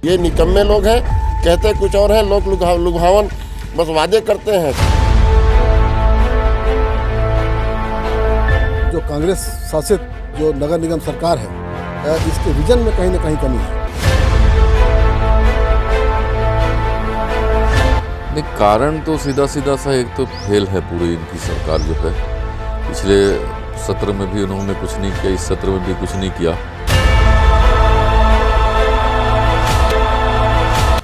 ये निकम्मे लोग हैं, कहते कुछ और है, लोग लुभावन बस वादे करते हैं। जो कांग्रेस शासित जो नगर निगम सरकार है, इसके विजन में कहीं ना कहीं कमी है। नहीं, कारण तो सीधा सा एक तो फेल है पूरी इनकी सरकार जो है। पिछले सत्र में भी उन्होंने कुछ नहीं किया, इस सत्र में भी कुछ नहीं किया।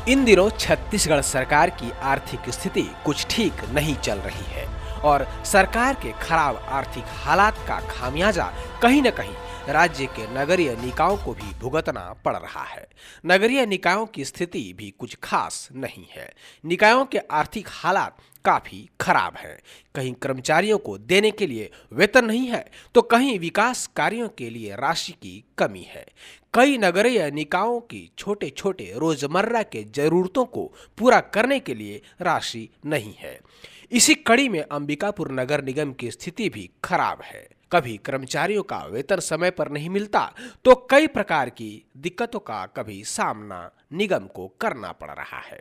इन दिनों छत्तीसगढ़ सरकार की आर्थिक स्थिति कुछ ठीक नहीं चल रही है और सरकार के खराब आर्थिक हालात का खामियाजा कहीं न कहीं राज्य के नगरीय निकायों को भी भुगतना पड़ रहा है। नगरीय निकायों की स्थिति भी कुछ खास नहीं है। निकायों के आर्थिक हालात काफी खराब है। कहीं कर्मचारियों को देने के लिए वेतन नहीं है तो कहीं विकास कार्यों के लिए राशि की कमी है। कई नगरीय निकायों की छोटे छोटे रोजमर्रा के जरूरतों को पूरा करने के लिए राशि नहीं है। इसी कड़ी में अंबिकापुर नगर निगम की स्थिति भी खराब है। कभी कर्मचारियों का वेतन समय पर नहीं मिलता तो कई प्रकार की दिक्कतों का कभी सामना निगम को करना पड़ रहा है।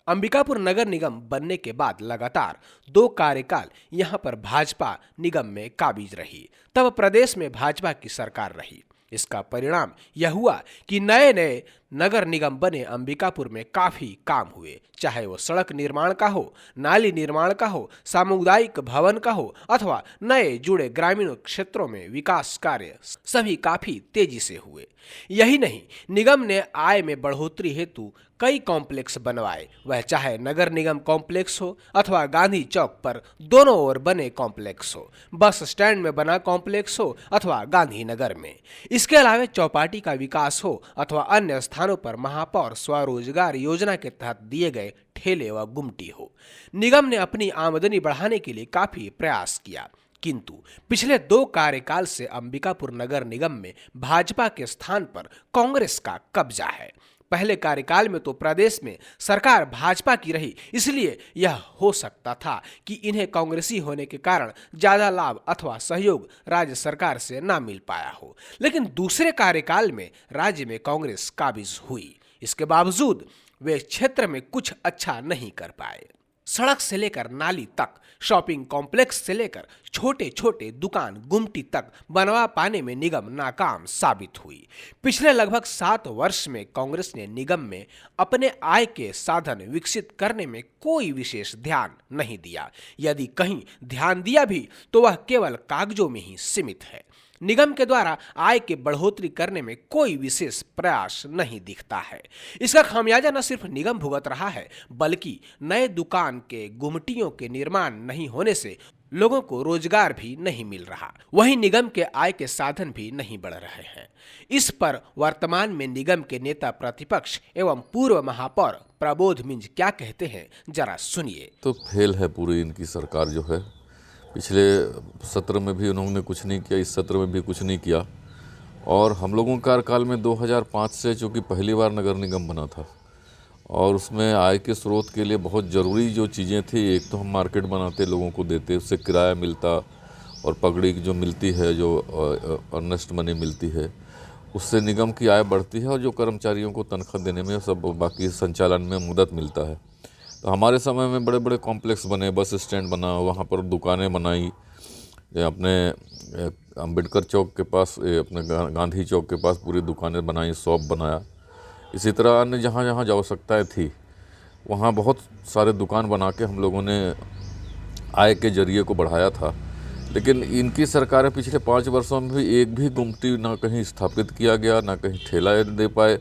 अंबिकापुर नगर निगम बनने के बाद लगातार 2 कार्यकाल यहां पर भाजपा निगम में काबिज रही। तब प्रदेश में भाजपा की सरकार रही। इसका परिणाम यह हुआ कि नए नगर निगम बने अंबिकापुर में काफी काम हुए, चाहे वो सड़क निर्माण का हो, नाली निर्माण का हो, सामुदायिक भवन का हो अथवा नए जुड़े ग्रामीण क्षेत्रों में विकास कार्य सभी काफी तेजी से हुए। यही नहीं, निगम ने आय में बढ़ोतरी हेतु कई कॉम्प्लेक्स बनवाए, वह चाहे नगर निगम कॉम्प्लेक्स हो अथवा गांधी चौक पर दोनों ओर बने कॉम्प्लेक्स हो, बस स्टैंड में बना कॉम्प्लेक्स हो अथवा गांधीनगर में। इसके अलावा चौपाटी का विकास हो अथवा अन्य स्थानों पर महापौर स्वरोजगार योजना के तहत दिए गए ठेले व गुमटी हो। निगम ने अपनी आमदनी बढ़ाने के लिए काफी प्रयास किया, किंतु पिछले 2 कार्यकाल से अंबिकापुर नगर निगम में भाजपा के स्थान पर कांग्रेस का कब्जा है। पहले कार्यकाल में तो प्रदेश में सरकार भाजपा की रही, इसलिए यह हो सकता था कि इन्हें कांग्रेसी होने के कारण ज्यादा लाभ अथवा सहयोग राज्य सरकार से ना मिल पाया हो। लेकिन दूसरे कार्यकाल में राज्य में कांग्रेस काबिज हुई, इसके बावजूद वे क्षेत्र में कुछ अच्छा नहीं कर पाए। सड़क से लेकर नाली तक, शॉपिंग कॉम्प्लेक्स से लेकर छोटे छोटे दुकान गुमटी तक बनवा पाने में निगम नाकाम साबित हुई। पिछले लगभग 7 वर्ष में कांग्रेस ने निगम में अपने आय के साधन विकसित करने में कोई विशेष ध्यान नहीं दिया। यदि कहीं ध्यान दिया भी तो वह केवल कागजों में ही सीमित है। निगम के द्वारा आय के बढ़ोतरी करने में कोई विशेष प्रयास नहीं दिखता है। इसका खामियाजा न सिर्फ निगम भुगत रहा है, बल्कि नए दुकान के गुमटियों के निर्माण नहीं होने से लोगों को रोजगार भी नहीं मिल रहा। वहीं निगम के आय के साधन भी नहीं बढ़ रहे हैं। इस पर वर्तमान में निगम के नेता प्रतिपक्ष एवं पूर्व महापौर प्रबोध मिंज क्या कहते हैं, जरा सुनिए। तो फेल है पूरी इनकी सरकार जो है। पिछले सत्र में भी उन्होंने कुछ नहीं किया, इस सत्र में भी कुछ नहीं किया। और हम लोगों के कार्यकाल में 2005 से चूँकि पहली बार नगर निगम बना था और उसमें आय के स्रोत के लिए बहुत ज़रूरी जो चीज़ें थी, एक तो हम मार्केट बनाते, लोगों को देते, उससे किराया मिलता और पगड़ी जो मिलती है, जो अर्नेस्ट मनी मिलती है, उससे निगम की आय बढ़ती है और जो कर्मचारियों को तनख्वाह देने में सब बाकी संचालन में मदद मिलता है। तो हमारे समय में बड़े बड़े कॉम्प्लेक्स बने, बस स्टैंड बना, वहाँ पर दुकानें बनाई, अपने अंबेडकर चौक के पास, अपने गांधी चौक के पास पूरी दुकानें बनाई, शॉप बनाया। इसी तरह अन्य जहाँ जहाँ आवश्यकताएँ थी वहाँ बहुत सारे दुकान बना के हम लोगों ने आय के जरिए को बढ़ाया था। लेकिन इनकी सरकारें पिछले 5 वर्षों में भी एक भी गुमटी ना कहीं स्थापित किया गया, ना कहीं ठेला दे पाए,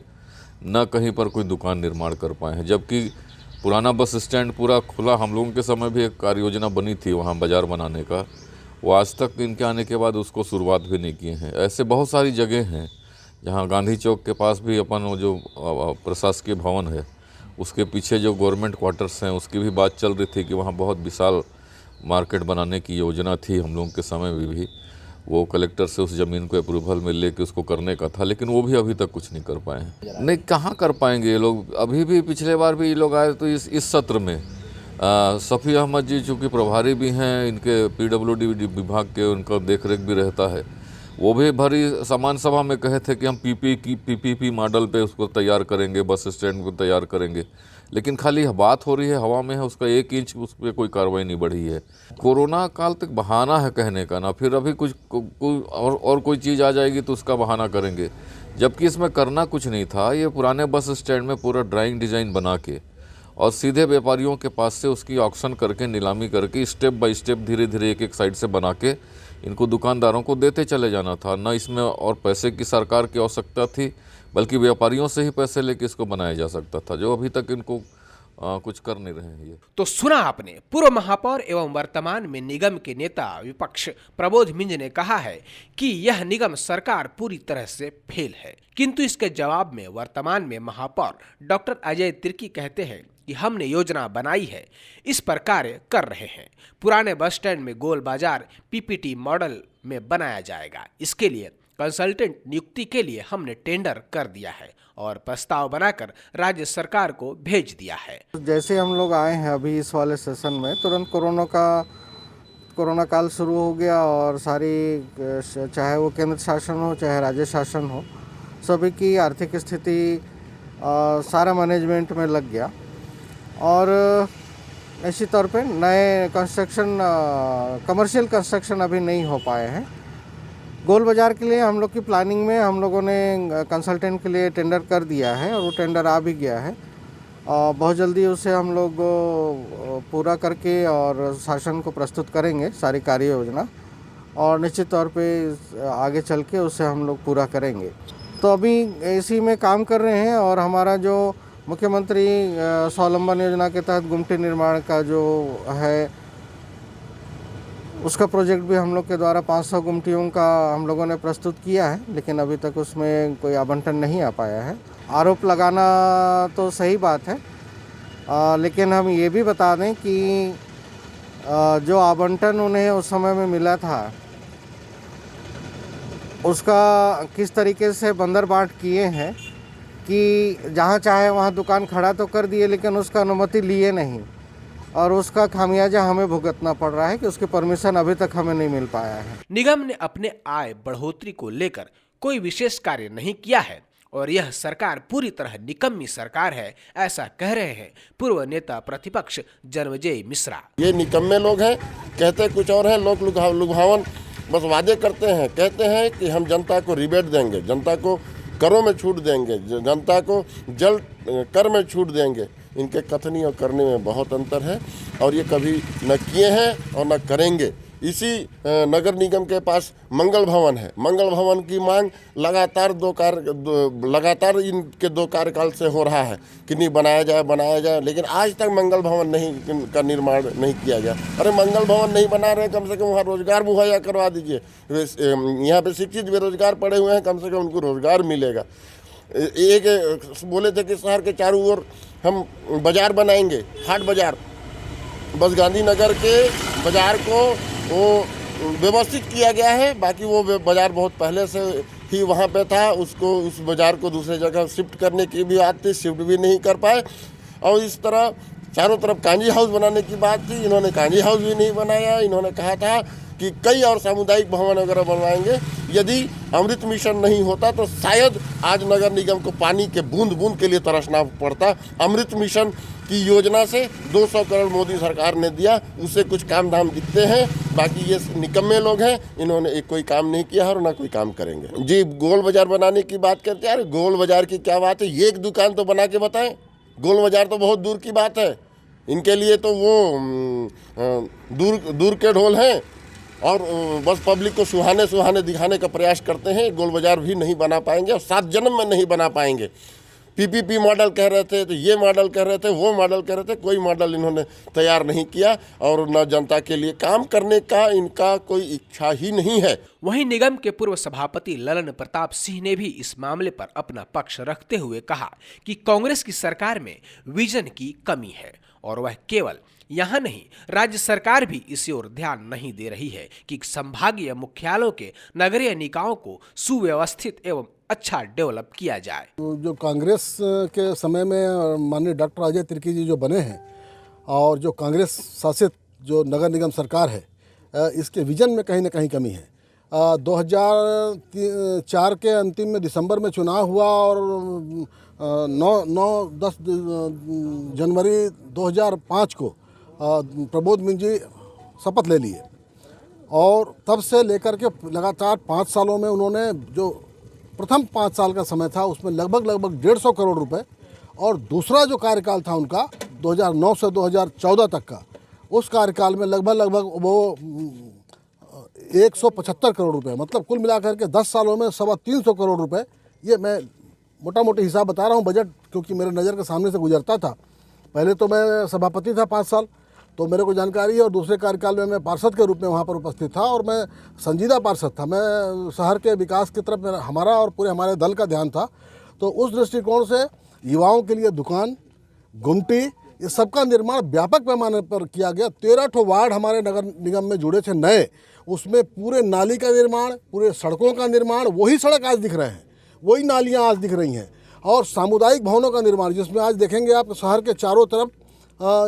ना कहीं पर कोई दुकान निर्माण कर पाए हैं। जबकि पुराना बस स्टैंड पूरा खुला, हम लोगों के समय भी एक कार्य योजना बनी थी वहाँ बाज़ार बनाने का, वो आज तक इनके आने के बाद उसको शुरुआत भी नहीं किए हैं। ऐसे बहुत सारी जगह हैं जहाँ गांधी चौक के पास भी अपन वो जो प्रशासकीय भवन है उसके पीछे जो गवर्नमेंट क्वार्टर्स हैं उसकी भी बात चल रही थी कि वहाँ बहुत विशाल मार्केट बनाने की योजना थी हम लोगों के समय में भी। वो कलेक्टर से उस ज़मीन को अप्रूवल में लेके उसको करने का था, लेकिन वो भी अभी तक कुछ नहीं कर पाए हैं। नहीं, कहाँ कर पाएंगे ये लोग। अभी भी पिछले बार भी ये लोग आए तो इस सत्र में सफ़ी अहमद जी चूँकि प्रभारी भी हैं इनके PWD विभाग के, उनका देख रेख भी रहता है, वो भी भरी सामान्य सभा में कहे थे कि हम पीपीपी मॉडल पे उसको तैयार करेंगे, बस स्टैंड को तैयार करेंगे, लेकिन खाली बात हो रही है, हवा में है, उसका 1 इंच उस पर कोई कार्रवाई नहीं बढ़ी है। कोरोना काल तक बहाना है कहने का ना, फिर अभी कुछ और कोई चीज़ आ जाएगी तो उसका बहाना करेंगे, जबकि इसमें करना कुछ नहीं था। ये पुराने बस स्टैंड में पूरा ड्राइंग डिज़ाइन बना के और सीधे व्यापारियों के पास से उसकी ऑक्शन करके, नीलामी करके, स्टेप बाय स्टेप धीरे धीरे एक एक साइड से बना के इनको दुकानदारों को देते चले जाना था। न इसमें और पैसे की सरकार की आवश्यकता थी, बल्कि व्यापारियों से ही पैसे लेके इसको बनाया जा सकता था, जो अभी तक इनको कुछ कर नहीं रहे हैं। ये तो सुना आपने, पूर्व महापौर एवं वर्तमान में निगम के नेता विपक्ष प्रबोध मिंज ने कहा है कि यह निगम सरकार पूरी तरह से फेल है, किंतु इसके जवाब में वर्तमान में महापौर डॉक्टर अजय तिर्की कहते हैं कि हमने योजना बनाई है, इस पर कार्य कर रहे हैं। पुराने बस स्टैंड में गोल बाजार पीपीटी मॉडल में बनाया जाएगा। इसके लिए कंसल्टेंट नियुक्ति के लिए हमने टेंडर कर दिया है और प्रस्ताव बनाकर राज्य सरकार को भेज दिया है। जैसे हम लोग आए हैं अभी इस वाले सेशन में, तुरंत कोरोना काल शुरू हो गया और सारी, चाहे वो केंद्र शासन हो चाहे राज्य शासन हो, सभी की आर्थिक स्थिति सारा मैनेजमेंट में लग गया और निश्चित तौर पे नए कंस्ट्रक्शन, कमर्शियल कंस्ट्रक्शन अभी नहीं हो पाए हैं। गोल बाज़ार के लिए हम लोग की प्लानिंग में हम लोगों ने कंसल्टेंट के लिए टेंडर कर दिया है और वो टेंडर आ भी गया है। बहुत जल्दी उसे हम लोग पूरा करके और शासन को प्रस्तुत करेंगे सारी कार्य योजना, और निश्चित तौर पे आगे चल के उसे हम लोग पूरा करेंगे। तो अभी इसी में काम कर रहे हैं और हमारा जो मुख्यमंत्री स्वावलंबन योजना के तहत गुमटी निर्माण का जो है, उसका प्रोजेक्ट भी हम लोग के द्वारा 500 गुमटियों का हम लोगों ने प्रस्तुत किया है, लेकिन अभी तक उसमें कोई आवंटन नहीं आ पाया है। आरोप लगाना तो सही बात है, लेकिन हम ये भी बता दें कि जो आवंटन उन्हें उस समय में मिला था, उसका किस तरीके से बंदरबाट किए हैं कि जहाँ चाहे वहाँ दुकान खड़ा तो कर दिए, लेकिन उसका अनुमति लिए नहीं, और उसका खामियाजा हमें भुगतना पड़ रहा है कि उसकी परमिशन अभी तक हमें नहीं मिल पाया है। निगम ने अपने आय बढ़ोतरी को लेकर कोई विशेष कार्य नहीं किया है और यह सरकार पूरी तरह निकम्मी सरकार है, ऐसा कह रहे हैं पूर्व नेता प्रतिपक्ष जन्मजय मिश्रा। ये निकम्मे लोग हैं, कहते कुछ और है, लोग लुभावन बस वादे करते हैं। कहते हैं कि हम जनता को रिबेट देंगे, जनता को करों में छूट देंगे, जनता को जल कर में छूट देंगे। इनके कथनी और करने में बहुत अंतर है और ये कभी न किए हैं और न करेंगे। इसी नगर निगम के पास मंगल भवन है। मंगल भवन की मांग लगातार इनके 2 कार्यकाल से हो रहा है कि नहीं बनाया जाए, लेकिन आज तक मंगल भवन का निर्माण नहीं किया गया। अरे मंगल भवन नहीं बना रहे, कम से कम वहाँ रोजगार मुहैया करवा दीजिए। यहाँ पे शिक्षित बेरोजगार पड़े हुए हैं, कम से कम उनको रोजगार मिलेगा। एक बोले थे कि शहर के चारों ओर हम बाजार बनाएंगे, हाट बाजार। बस गांधीनगर के बाजार को वो व्यवस्थित किया गया है, बाकी वो बाजार बहुत पहले से ही वहाँ पे था। उसको, उस बाजार को दूसरी जगह शिफ्ट करने की भी बात थी, शिफ्ट भी नहीं कर पाए। और इस तरह चारों तरफ कांजी हाउस बनाने की बात थी, इन्होंने कांजी हाउस भी नहीं बनाया। इन्होंने कहा था कि कई और सामुदायिक भवन वगैरह बनवाएंगे। यदि अमृत मिशन नहीं होता तो शायद आज नगर निगम को पानी के बूंद बूंद के लिए तरसना पड़ता। अमृत मिशन की योजना से 200 करोड़ मोदी सरकार ने दिया, उससे कुछ काम धाम दिखते हैं। बाकी ये निकम्मे लोग हैं, इन्होंने एक कोई काम नहीं किया और ना कोई काम करेंगे। जी, गोल बाजार बनाने की बात करते हैं। गोल बाजार की क्या बात है, ये एक दुकान तो बना के बताएं। गोल बाजार तो बहुत दूर की बात है, इनके लिए तो वो दूर के ढोल हैं और बस पब्लिक को सुहाने दिखाने का प्रयास करते हैं। गोल बाजार भी नहीं बना पाएंगे और 7 जन्म में नहीं बना पाएंगे। पीपीपी मॉडल कह रहे थे, तो ये मॉडल कह रहे थे, वो मॉडल कह रहे थे, कोई मॉडल इन्होंने तैयार नहीं किया और न जनता के लिए काम करने का इनका कोई इच्छा ही नहीं है। वहीं निगम के पूर्व सभापति ललन प्रताप सिंह ने भी इस मामले पर अपना पक्ष रखते हुए कहा कि कांग्रेस की सरकार में विजन की कमी है और वह केवल यहाँ नहीं, राज्य सरकार भी इसी ओर ध्यान नहीं दे रही है कि संभागीय मुख्यालयों के नगरीय निकायों को सुव्यवस्थित एवं अच्छा डेवलप किया जाए। तो जो कांग्रेस के समय में माननीय डॉक्टर अजय तिर्की जी जो बने हैं और जो कांग्रेस शासित जो नगर निगम सरकार है, इसके विजन में कहीं ना कहीं कमी है। 2004 के अंतिम में दिसंबर में चुनाव हुआ और 10 जनवरी 2005 को प्रबोध मिंज जी शपथ ले लिए और तब से लेकर के लगातार 5 सालों में उन्होंने जो प्रथम 5 साल का समय था उसमें लगभग 150 करोड़ रुपए और दूसरा जो कार्यकाल था उनका 2009 से 2014 तक का, उस कार्यकाल में लगभग वो 175 करोड़ रुपए, मतलब कुल मिलाकर के 10 सालों में 325 करोड़ रुपए। ये मैं मोटा मोटी हिसाब बता रहा हूँ बजट, क्योंकि मेरे नज़र के सामने से गुजरता था। पहले तो मैं सभापति था 5 साल, तो मेरे को जानकारी है, और दूसरे कार्यकाल में मैं पार्षद के रूप में वहाँ पर उपस्थित था और मैं संजीदा पार्षद था। मैं शहर के विकास की तरफ हमारा और पूरे हमारे दल का ध्यान था। तो उस दृष्टिकोण से युवाओं के लिए दुकान, गुमटी, ये सबका निर्माण व्यापक पैमाने पर किया गया। 13 ठो वार्ड हमारे नगर निगम में जुड़े थे नए, उसमें पूरे नाली का निर्माण, पूरे सड़कों का निर्माण, वही सड़क आज दिख रहे हैं, वही नालियाँ आज दिख रही हैं, और सामुदायिक भवनों का निर्माण, जिसमें आज देखेंगे आप शहर के चारों तरफ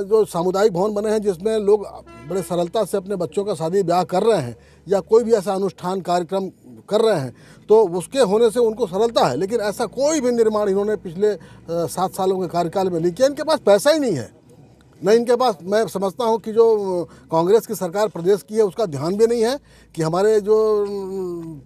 जो सामुदायिक भवन बने हैं, जिसमें लोग बड़े सरलता से अपने बच्चों का शादी ब्याह कर रहे हैं या कोई भी ऐसा अनुष्ठान कार्यक्रम कर रहे हैं, तो उसके होने से उनको सरलता है। लेकिन ऐसा कोई भी निर्माण इन्होंने पिछले 7 सालों के कार्यकाल में नहीं किया। इनके पास पैसा ही नहीं है, न इनके पास, मैं समझता हूँ कि जो कांग्रेस की सरकार प्रदेश की है उसका ध्यान भी नहीं है कि हमारे जो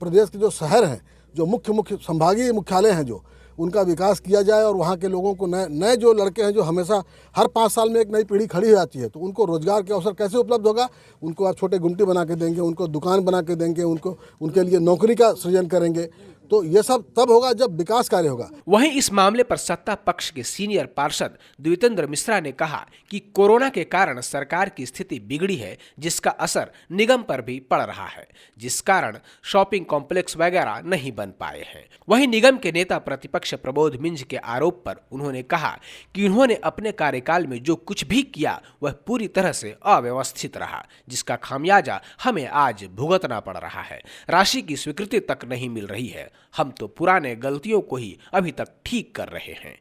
प्रदेश के जो शहर हैं, जो मुख्य संभागीय मुख्यालय हैं, जो उनका विकास किया जाए और वहाँ के लोगों को नए जो लड़के हैं जो हमेशा हर 5 साल में एक नई पीढ़ी खड़ी हो जाती है, तो उनको रोजगार के अवसर कैसे उपलब्ध होगा? उनको आप छोटे गुमटी बना के देंगे, उनको दुकान बना के देंगे, उनके लिए नौकरी का सृजन करेंगे, तो ये सब तब होगा जब विकास कार्य होगा। वहीं इस मामले पर सत्ता पक्ष के सीनियर पार्षद द्वितेंद्र मिश्रा ने कहा कि कोरोना के कारण सरकार की स्थिति बिगड़ी है, जिसका असर निगम पर भी पड़ रहा है, जिस कारण शॉपिंग कॉम्प्लेक्स वगैरह नहीं बन पाए हैं। वहीं निगम के नेता प्रतिपक्ष प्रबोध मिंज के आरोप पर उन्होंने कहा कि उन्होंने अपने कार्यकाल में जो कुछ भी किया वह पूरी तरह से अव्यवस्थित रहा, जिसका खामियाजा हमें आज भुगतना पड़ रहा है। राशि की स्वीकृति तक नहीं मिल रही है, हम तो पुराने गलतियों को ही अभी तक ठीक कर रहे हैं।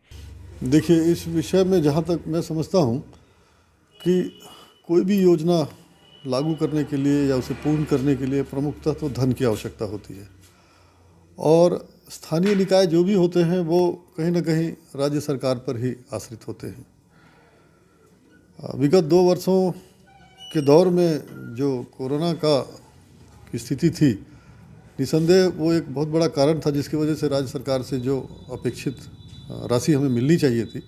देखिए, इस विषय में जहाँ तक मैं समझता हूँ कि कोई भी योजना लागू करने के लिए या उसे पूर्ण करने के लिए प्रमुखतः तो धन की आवश्यकता होती है, और स्थानीय निकाय जो भी होते हैं वो कहीं ना कहीं राज्य सरकार पर ही आश्रित होते हैं। विगत 2 वर्षों के दौर में जो कोरोना की स्थिति थी, निसंदेह वो एक बहुत बड़ा कारण था जिसकी वजह से राज्य सरकार से जो अपेक्षित राशि हमें मिलनी चाहिए थी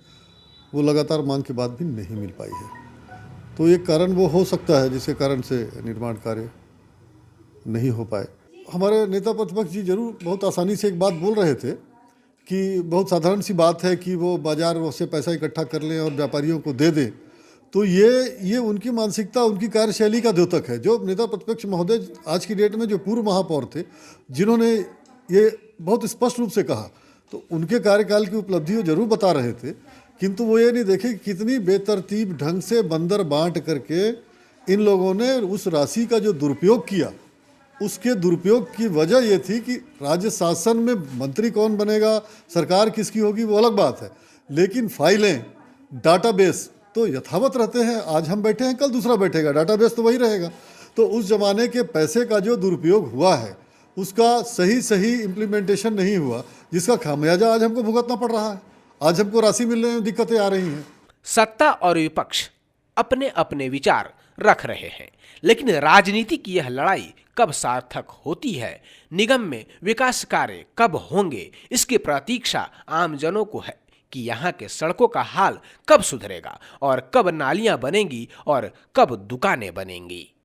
वो लगातार मांग के बाद भी नहीं मिल पाई है। तो एक कारण वो हो सकता है जिसके कारण से निर्माण कार्य नहीं हो पाए। हमारे नेता प्रतिपक्ष जी जरूर बहुत आसानी से एक बात बोल रहे थे कि बहुत साधारण सी बात है कि वो बाजार से पैसा इकट्ठा कर लें और व्यापारियों को दे दें। तो ये उनकी मानसिकता, उनकी कार्यशैली का द्योतक है। जो नेता प्रतिपक्ष महोदय आज की डेट में जो पूर्व महापौर थे, जिन्होंने ये बहुत स्पष्ट रूप से कहा, तो उनके कार्यकाल की उपलब्धि वो जरूर बता रहे थे, किंतु वो ये नहीं देखे कि कितनी बेतरतीब ढंग से बंदर बांट करके इन लोगों ने उस राशि का जो दुरुपयोग किया, उसके दुरुपयोग की वजह ये थी कि राज्य शासन में मंत्री कौन बनेगा, सरकार किसकी होगी, वो अलग बात है, लेकिन फाइलें, डाटाबेस तो यथावत रहते हैं। आज हम बैठे हैं, कल दूसरा बैठेगा, डाटाबेस तो वही रहेगा। तो उस जमाने के पैसे का जो दुरुपयोग हुआ है उसका सही इम्प्लीमेंटेशन नहीं हुआ, जिसका खामियाजा आज हमको भुगतना पड़ रहा है। आज हमको राशि मिलने में दिक्कतें आ रही हैं। सत्ता और विपक्ष अपने अपने विचार रख रहे हैं, लेकिन राजनीति की यह लड़ाई कब सार्थक होती है, निगम में विकास कार्य कब होंगे, इसकी प्रतीक्षा आमजनों को है कि यहाँ के सड़कों का हाल कब सुधरेगा और कब नालियां बनेंगी और कब दुकानें बनेंगी।